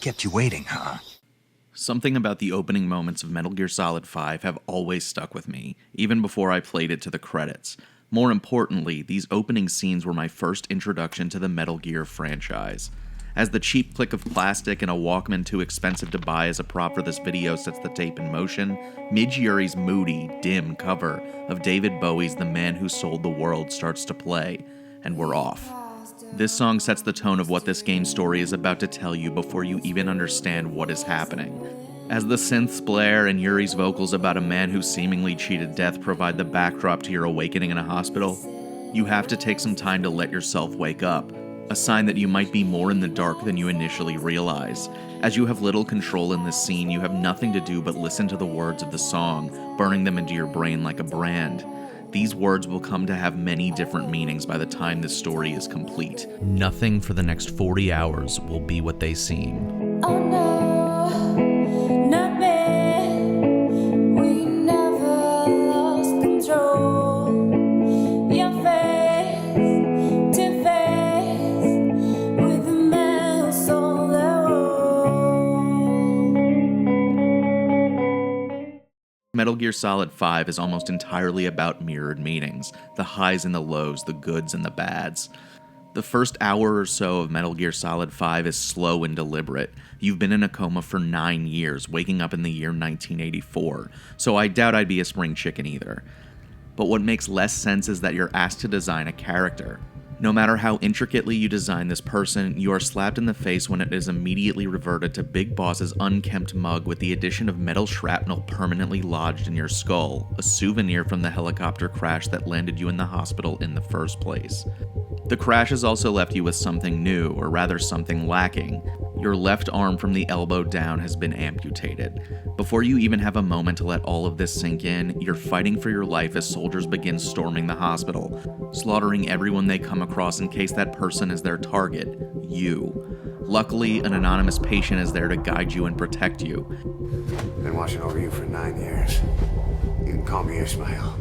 kept you waiting, huh? Something about the opening moments of Metal Gear Solid 5 have always stuck with me, even before I played it to the credits. More importantly, these opening scenes were my first introduction to the Metal Gear franchise. As the cheap click of plastic and a Walkman too expensive to buy as a prop for this video sets the tape in motion, Midge Yuri's moody, dim cover of David Bowie's The Man Who Sold the World starts to play, and we're off. This song sets the tone of what this game's story is about to tell you before you even understand what is happening. As the synths blare and Yuri's vocals about a man who seemingly cheated death provide the backdrop to your awakening in a hospital, you have to take some time to let yourself wake up, a sign that you might be more in the dark than you initially realize. As you have little control in this scene, you have nothing to do but listen to the words of the song, burning them into your brain like a brand. These words will come to have many different meanings by the time this story is complete. Nothing for the next 40 hours will be what they seem. Oh no, not me. We never lost control. Your face to face with the man who sold the world. Metal Gear Solid 5 is almost entirely about mirrored meanings, the highs and the lows, the goods and the bads. The first hour or so of Metal Gear Solid 5 is slow and deliberate. You've been in a coma for 9 years, waking up in the year 1984, so I doubt I'd be a spring chicken either. But what makes less sense is that you're asked to design a character. No matter how intricately you design this person, you are slapped in the face when it is immediately reverted to Big Boss's unkempt mug with the addition of metal shrapnel permanently lodged in your skull, a souvenir from the helicopter crash that landed you in the hospital in the first place. The crash has also left you with something new, or rather something lacking. Your left arm from the elbow down has been amputated. Before you even have a moment to let all of this sink in, you're fighting for your life as soldiers begin storming the hospital, slaughtering everyone they come across in case that person is their target, you. Luckily, an anonymous patient is there to guide you and protect you. Been watching over you for 9 years. You can call me Ishmael.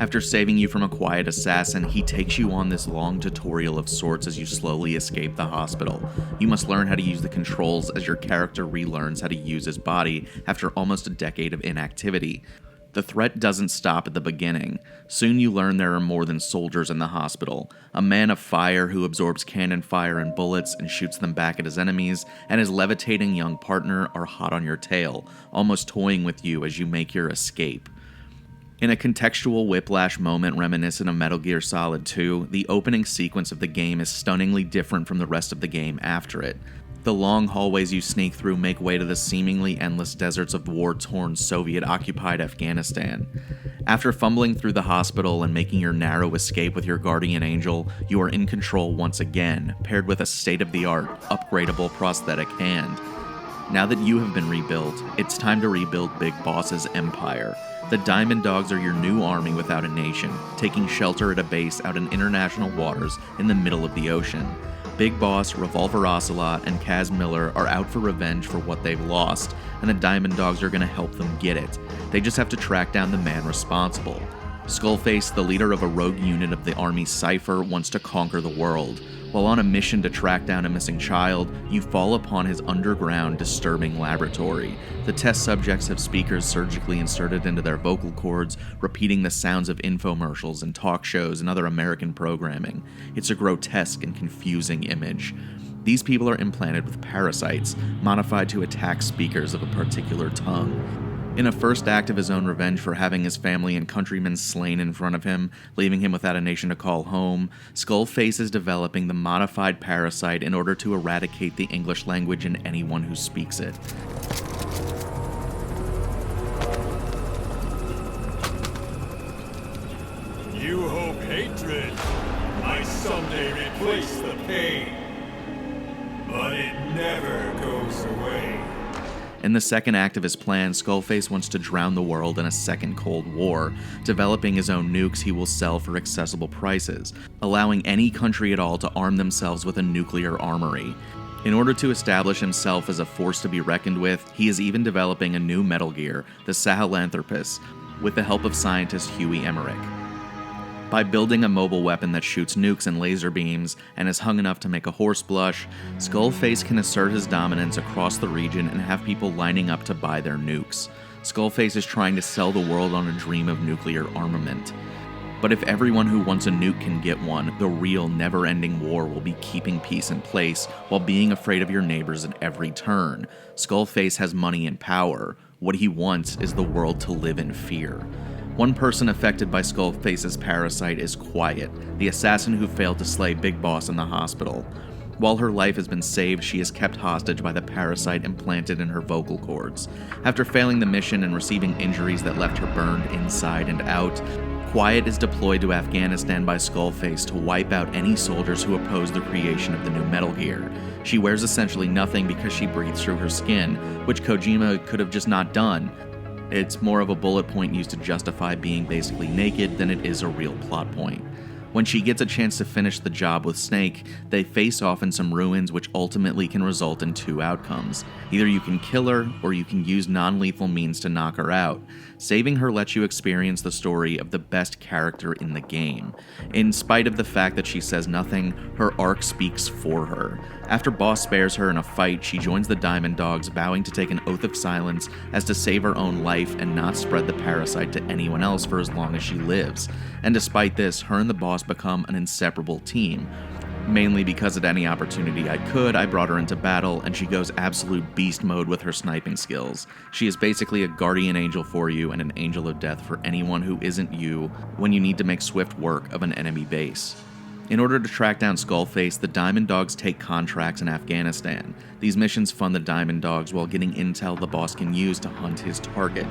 After saving you from a quiet assassin, he takes you on this long tutorial of sorts as you slowly escape the hospital. You must learn how to use the controls as your character relearns how to use his body after almost a decade of inactivity. The threat doesn't stop at the beginning. Soon you learn there are more than soldiers in the hospital. A man of fire who absorbs cannon fire and bullets and shoots them back at his enemies, and his levitating young partner are hot on your tail, almost toying with you as you make your escape. In a contextual whiplash moment reminiscent of Metal Gear Solid 2, the opening sequence of the game is stunningly different from the rest of the game after it. The long hallways you sneak through make way to the seemingly endless deserts of war-torn Soviet-occupied Afghanistan. After fumbling through the hospital and making your narrow escape with your guardian angel, you are in control once again, paired with a state-of-the-art, upgradable prosthetic hand. Now that you have been rebuilt, it's time to rebuild Big Boss's empire. The Diamond Dogs are your new army without a nation, taking shelter at a base out in international waters in the middle of the ocean. Big Boss, Revolver Ocelot, and Kaz Miller are out for revenge for what they've lost, and the Diamond Dogs are going to help them get it. They just have to track down the man responsible. Skullface, the leader of a rogue unit of the Army Cypher, wants to conquer the world. While on a mission to track down a missing child, you fall upon his underground, disturbing laboratory. The test subjects have speakers surgically inserted into their vocal cords, repeating the sounds of infomercials and talk shows and other American programming. It's a grotesque and confusing image. These people are implanted with parasites, modified to attack speakers of a particular tongue. In a first act of his own revenge for having his family and countrymen slain in front of him, leaving him without a nation to call home, Skullface is developing the modified parasite in order to eradicate the English language and anyone who speaks it. You hope hatred might someday replace the pain, but it never goes away. In the second act of his plan, Skullface wants to drown the world in a second Cold War, developing his own nukes he will sell for accessible prices, allowing any country at all to arm themselves with a nuclear armory. In order to establish himself as a force to be reckoned with, he is even developing a new Metal Gear, the Sahelanthropus, with the help of scientist Huey Emmerich. By building a mobile weapon that shoots nukes and laser beams and is hung enough to make a horse blush, Skullface can assert his dominance across the region and have people lining up to buy their nukes. Skullface is trying to sell the world on a dream of nuclear armament. But if everyone who wants a nuke can get one, the real never-ending war will be keeping peace in place while being afraid of your neighbors at every turn. Skullface has money and power. What he wants is the world to live in fear. One person affected by Skullface's parasite is Quiet, the assassin who failed to slay Big Boss in the hospital. While her life has been saved, she is kept hostage by the parasite implanted in her vocal cords. After failing the mission and receiving injuries that left her burned inside and out, Quiet is deployed to Afghanistan by Skullface to wipe out any soldiers who oppose the creation of the new Metal Gear. She wears essentially nothing because she breathes through her skin, which Kojima could have just not done. It's more of a bullet point used to justify being basically naked than it is a real plot point. When she gets a chance to finish the job with Snake, they face off in some ruins which ultimately can result in two outcomes. Either you can kill her, or you can use non-lethal means to knock her out. Saving her lets you experience the story of the best character in the game. In spite of the fact that she says nothing, her arc speaks for her. After Boss spares her in a fight, she joins the Diamond Dogs, vowing to take an oath of silence as to save her own life and not spread the parasite to anyone else for as long as she lives. And despite this, her and the Boss become an inseparable team. Mainly because at any opportunity I brought her into battle, and she goes absolute beast mode with her sniping skills. She is basically a guardian angel for you and an angel of death for anyone who isn't you when you need to make swift work of an enemy base. In order to track down Skullface, the Diamond Dogs take contracts in Afghanistan. These missions fund the Diamond Dogs while getting intel the Boss can use to hunt his target.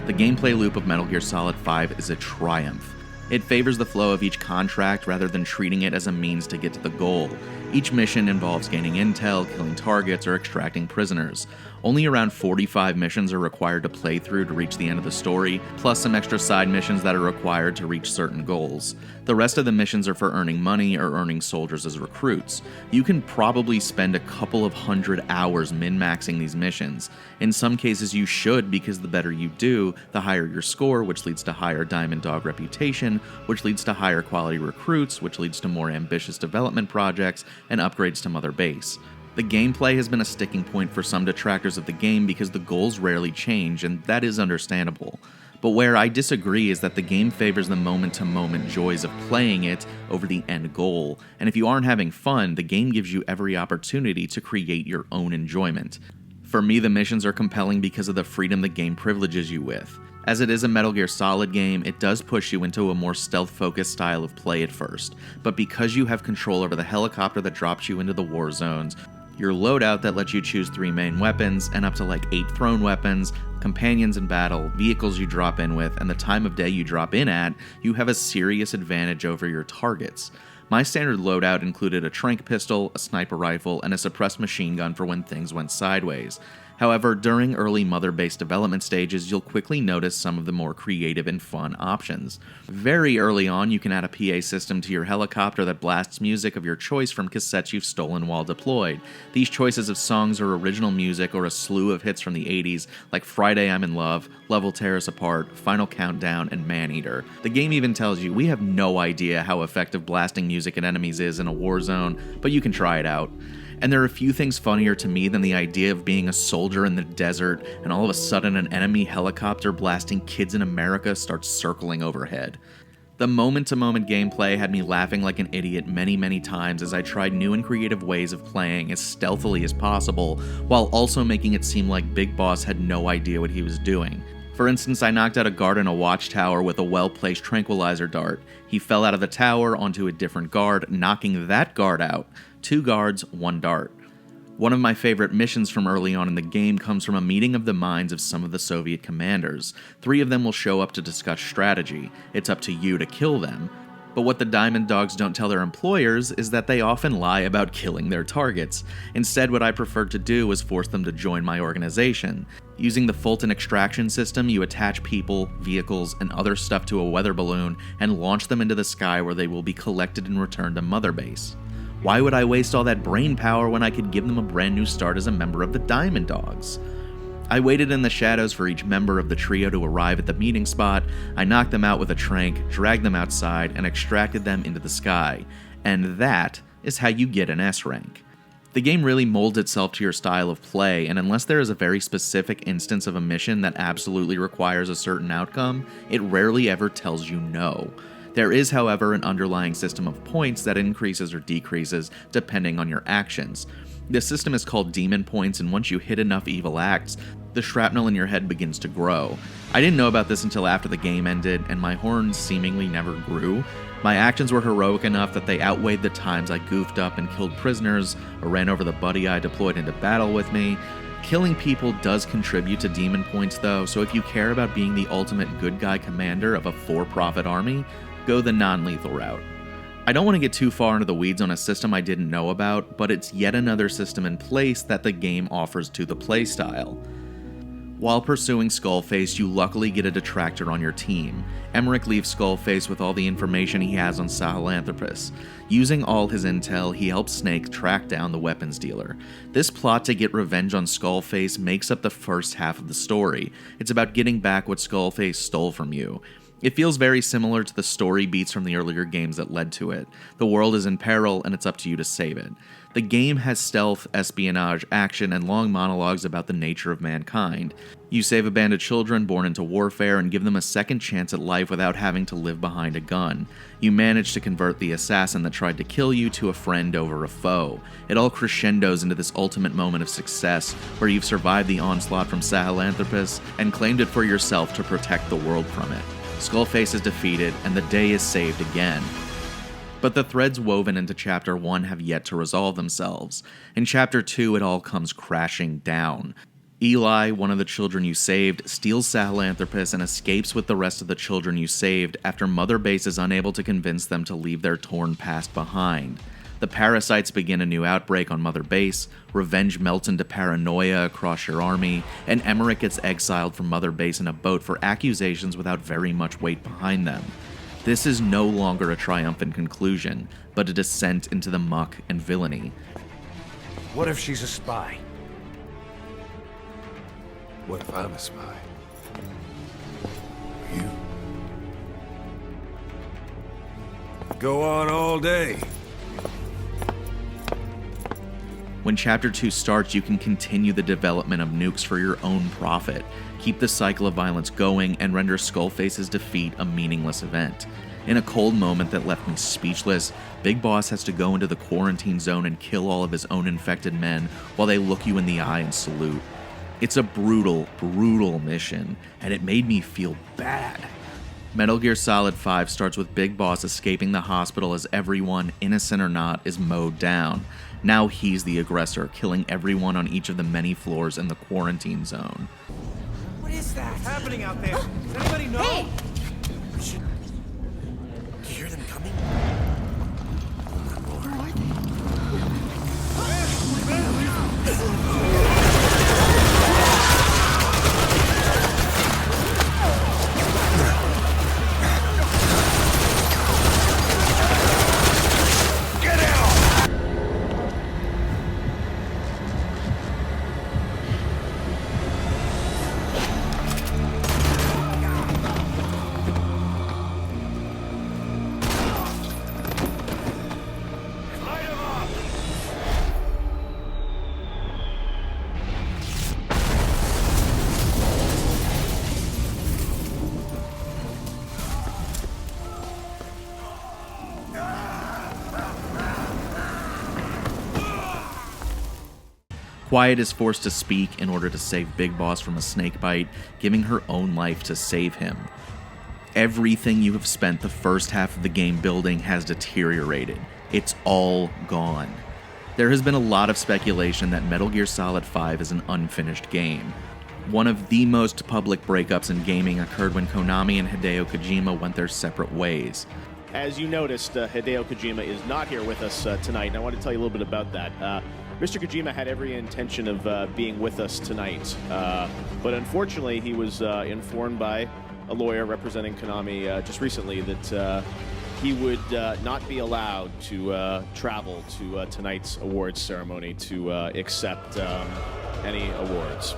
The gameplay loop of Metal Gear Solid 5 is a triumph. It favors the flow of each contract rather than treating it as a means to get to the goal. Each mission involves gaining intel, killing targets, or extracting prisoners. Only around 45 missions are required to play through to reach the end of the story, plus some extra side missions that are required to reach certain goals. The rest of the missions are for earning money or earning soldiers as recruits. You can probably spend a couple of 100 hours min-maxing these missions. In some cases you should, because the better you do, the higher your score, which leads to higher Diamond Dog reputation, which leads to higher quality recruits, which leads to more ambitious development projects, and upgrades to Mother Base. The gameplay has been a sticking point for some detractors of the game because the goals rarely change, and that is understandable. But where I disagree is that the game favors the moment-to-moment joys of playing it over the end goal, and if you aren't having fun, the game gives you every opportunity to create your own enjoyment. For me, the missions are compelling because of the freedom the game privileges you with. As it is a Metal Gear Solid game, it does push you into a more stealth-focused style of play at first, but because you have control over the helicopter that drops you into the war zones, your loadout that lets you choose 3 main weapons and up to like 8 thrown weapons, companions in battle, vehicles you drop in with, and the time of day you drop in at, you have a serious advantage over your targets. My standard loadout included a tranq pistol, a sniper rifle, and a suppressed machine gun for when things went sideways. However, during early Mother Base development stages, you'll quickly notice some of the more creative and fun options. Very early on, you can add a PA system to your helicopter that blasts music of your choice from cassettes you've stolen while deployed. These choices of songs are original music or a slew of hits from the 80s, like Friday I'm in Love, Love Will Tear Us Apart, Final Countdown, and Maneater. The game even tells you, we have no idea how effective blasting music at enemies is in a war zone, but you can try it out. And there are a few things funnier to me than the idea of being a soldier in the desert and all of a sudden an enemy helicopter blasting kids in America starts circling overhead. The moment-to-moment gameplay had me laughing like an idiot many times as I tried new and creative ways of playing as stealthily as possible, while also making it seem like Big Boss had no idea what he was doing. For instance, I knocked out a guard in a watchtower with a well-placed tranquilizer dart. He fell out of the tower onto a different guard, knocking that guard out. 2 guards, 1 dart. One of my favorite missions from early on in the game comes from a meeting of the minds of some of the Soviet commanders. 3 of them will show up to discuss strategy. It's up to you to kill them. But what the Diamond Dogs don't tell their employers is that they often lie about killing their targets. Instead, what I preferred to do was force them to join my organization. Using the Fulton extraction system, you attach people, vehicles, and other stuff to a weather balloon and launch them into the sky where they will be collected and returned to Mother Base. Why would I waste all that brain power when I could give them a brand new start as a member of the Diamond Dogs? I waited in the shadows for each member of the trio to arrive at the meeting spot. I knocked them out with a trank, dragged them outside, and extracted them into the sky. And that is how you get an S rank. The game really molds itself to your style of play, and unless there is a very specific instance of a mission that absolutely requires a certain outcome, it rarely ever tells you no. There is, however, an underlying system of points that increases or decreases depending on your actions. This system is called demon points, and once you hit enough evil acts, the shrapnel in your head begins to grow. I didn't know about this until after the game ended, and my horns seemingly never grew. My actions were heroic enough that they outweighed the times I goofed up and killed prisoners or ran over the buddy I deployed into battle with me. Killing people does contribute to demon points though, so if you care about being the ultimate good guy commander of a for-profit army, go the non-lethal route. I don't want to get too far into the weeds on a system I didn't know about, but it's yet another system in place that the game offers to the playstyle. While pursuing Skullface, you luckily get a detractor on your team. Emmerich leaves Skullface with all the information he has on Sahelanthropus. Using all his intel, he helps Snake track down the weapons dealer. This plot to get revenge on Skullface makes up the first half of the story. It's about getting back what Skullface stole from you. It feels very similar to the story beats from the earlier games that led to it. The world is in peril, and it's up to you to save it. The game has stealth, espionage, action, and long monologues about the nature of mankind. You save a band of children born into warfare and give them a second chance at life without having to live behind a gun. You manage to convert the assassin that tried to kill you to a friend over a foe. It all crescendos into this ultimate moment of success, where you've survived the onslaught from Sahelanthropus and claimed it for yourself to protect the world from it. Skullface is defeated, and the day is saved again. But the threads woven into Chapter 1 have yet to resolve themselves. In Chapter 2, it all comes crashing down. Eli, one of the children you saved, steals Sahelanthropus and escapes with the rest of the children you saved after Mother Base is unable to convince them to leave their torn past behind. The parasites begin a new outbreak on Mother Base, revenge melts into paranoia across your army, and Emmerich gets exiled from Mother Base in a boat for accusations without very much weight behind them. This is no longer a triumphant conclusion, but a descent into the muck and villainy. What if she's a spy? What if I'm a spy? You? Go on all day. When Chapter 2 starts, you can continue the development of nukes for your own profit, keep the cycle of violence going, and render Skullface's defeat a meaningless event. In a cold moment that left me speechless, Big Boss has to go into the quarantine zone and kill all of his own infected men while they look you in the eye and salute. It's a brutal, brutal mission, and it made me feel bad. Metal Gear Solid 5 starts with Big Boss escaping the hospital as everyone, innocent or not, is mowed down. Now he's the aggressor, killing everyone on each of the many floors in the quarantine zone. What is that happening out there? Does anybody know? Hey! Do you hear them coming? Quiet is forced to speak in order to save Big Boss from a snakebite, giving her own life to save him. Everything you have spent the first half of the game building has deteriorated. It's all gone. There has been a lot of speculation that Metal Gear Solid 5 is an unfinished game. One of the most public breakups in gaming occurred when Konami and Hideo Kojima went their separate ways. As you noticed, Hideo Kojima is not here with us tonight, and I want to tell you a little bit about that. Mr. Kojima had every intention of being with us tonight, but unfortunately he was informed by a lawyer representing Konami just recently that he would not be allowed to travel to tonight's awards ceremony to accept any awards.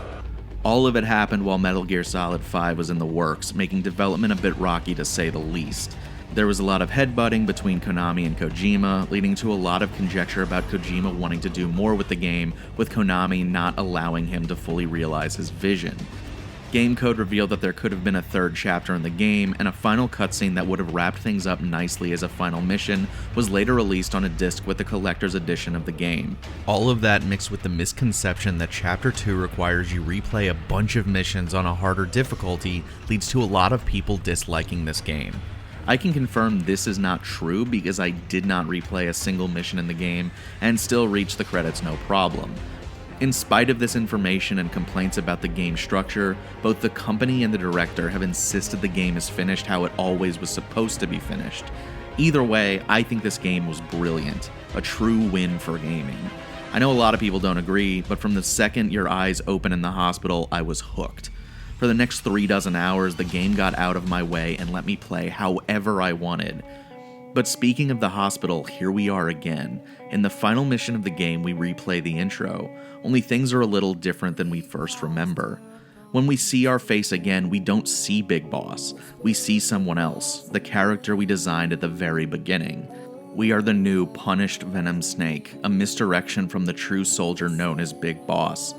All of it happened while Metal Gear Solid 5 was in the works, making development a bit rocky to say the least. There was a lot of headbutting between Konami and Kojima, leading to a lot of conjecture about Kojima wanting to do more with the game, with Konami not allowing him to fully realize his vision. Game code revealed that there could have been a third chapter in the game, and a final cutscene that would have wrapped things up nicely as a final mission was later released on a disc with the collector's edition of the game. All of that mixed with the misconception that Chapter 2 requires you replay a bunch of missions on a harder difficulty leads to a lot of people disliking this game. I can confirm this is not true because I did not replay a single mission in the game and still reached the credits no problem. In spite of this information and complaints about the game structure, both the company and the director have insisted the game is finished how it always was supposed to be finished. Either way, I think this game was brilliant, a true win for gaming. I know a lot of people don't agree, but from the second your eyes open in the hospital, I was hooked. For the next 36 hours, the game got out of my way and let me play however I wanted. But speaking of the hospital, here we are again. In the final mission of the game, we replay the intro, only things are a little different than we first remember. When we see our face again, we don't see Big Boss. We see someone else, the character we designed at the very beginning. We are the new punished Venom Snake, a misdirection from the true soldier known as Big Boss.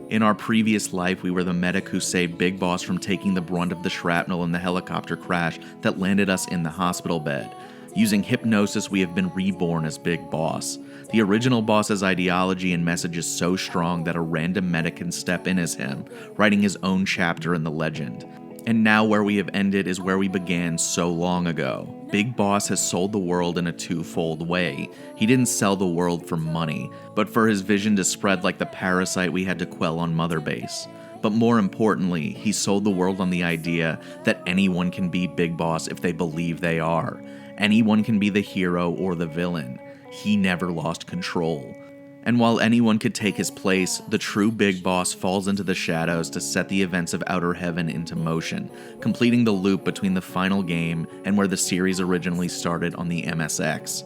In our previous life, we were the medic who saved Big Boss from taking the brunt of the shrapnel in the helicopter crash that landed us in the hospital bed. Using hypnosis, we have been reborn as Big Boss. The original boss's ideology and message is so strong that a random medic can step in as him, writing his own chapter in the legend. And now where we have ended is where we began so long ago. Big Boss has sold the world in a twofold way. He didn't sell the world for money, but for his vision to spread like the parasite we had to quell on Mother Base. But more importantly, he sold the world on the idea that anyone can be Big Boss if they believe they are. Anyone can be the hero or the villain. He never lost control. And while anyone could take his place, the true Big Boss falls into the shadows to set the events of Outer Heaven into motion, completing the loop between the final game and where the series originally started on the MSX.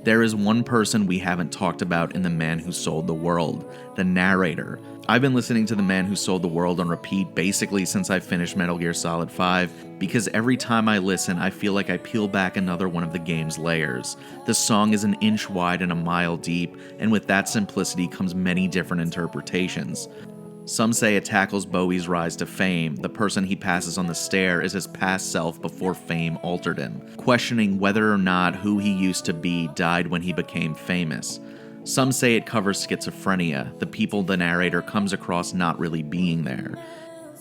There is one person we haven't talked about in The Man Who Sold the World, the narrator. I've been listening to The Man Who Sold the World on repeat basically since I finished Metal Gear Solid 5, because every time I listen, I feel like I peel back another one of the game's layers. The song is an inch wide and a mile deep, and with that simplicity comes many different interpretations. Some say it tackles Bowie's rise to fame. The person he passes on the stair is his past self before fame altered him, questioning whether or not who he used to be died when he became famous. Some say it covers schizophrenia, the people the narrator comes across not really being there.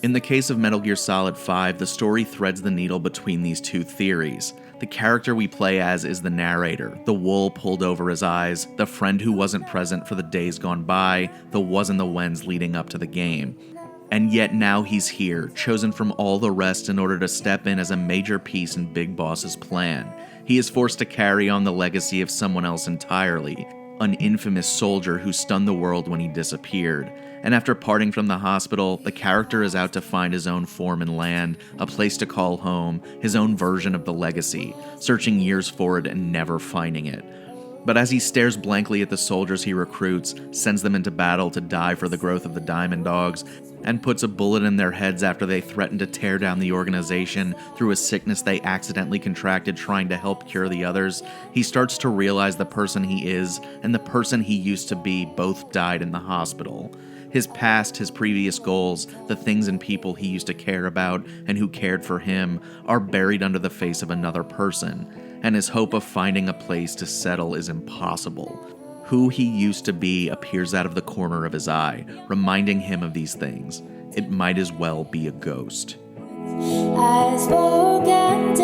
In the case of Metal Gear Solid 5, the story threads the needle between these two theories. The character we play as is the narrator, the wool pulled over his eyes, the friend who wasn't present for the days gone by, the was and the whens leading up to the game. And yet now he's here, chosen from all the rest in order to step in as a major piece in Big Boss's plan. He is forced to carry on the legacy of someone else entirely, an infamous soldier who stunned the world when he disappeared. And after parting from the hospital, the character is out to find his own form and land, a place to call home, his own version of the legacy, searching years for it and never finding it. But as he stares blankly at the soldiers he recruits, sends them into battle to die for the growth of the Diamond Dogs, and puts a bullet in their heads after they threaten to tear down the organization through a sickness they accidentally contracted trying to help cure the others, he starts to realize the person he is and the person he used to be both died in the hospital. His past, his previous goals, the things and people he used to care about and who cared for him are buried under the face of another person, and his hope of finding a place to settle is impossible. Who he used to be appears out of the corner of his eye, reminding him of these things. It might as well be a ghost. I spoke and